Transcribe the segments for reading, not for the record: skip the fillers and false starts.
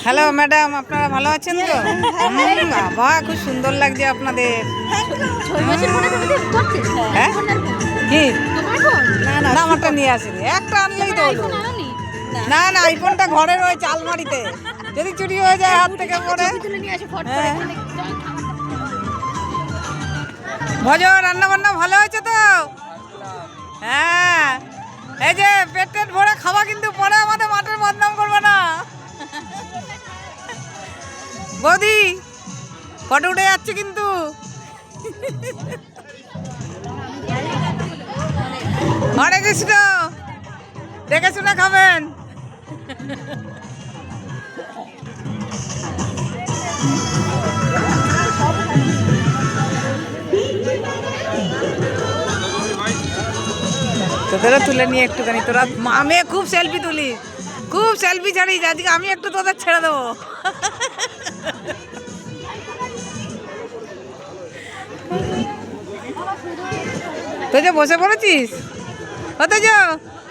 Hello madam, আপনারা ভালো আছেন তো? বাবা খুব সুন্দর লাগছে আপনাদের। হ্যাঁ কি না আমারটা নিয়ে আসিনি, একটা আনলেই তো হলো। না না আইফোনটা ঘরে রয়েছে আলমারিতে, যদি চুরি হয়ে যায় হাত থেকে পড়ে। ভজ রান্না বান্না ভালো হয়েছে তো? হ্যাঁ, এই যে পেট ভরে খাওয়া, কিন্তু পরে আমাদের মাঠের বদনাম করবে না। বৌদি ফটো উঠে যাচ্ছে কিন্তু। হরে কৃষ্ণ, দেখে শুনে খাবেন। তোদেরও তুলে নিয়ে একটুখানি, তোরা আমি খুব সেলফি তুলি, খুব সেলফি ছাড়িস, আজকে আমি একটু তোদের ছেড়ে দেবো। তুই যে বসে পড়েছিস, অথচ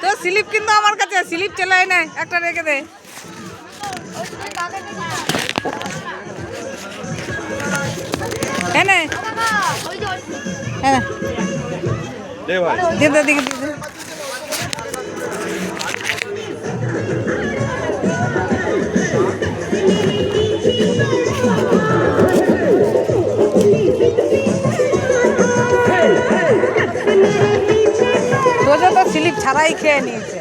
তোর স্লিপ কিন্তু আমার কাছে, স্লিপ চলে আয় না, একটা রেখে দে। এনে দিয়ে দে, দিকে দিয়ে দে। তো স্লিপ ছাড়াই খেয়ে নিয়েছে।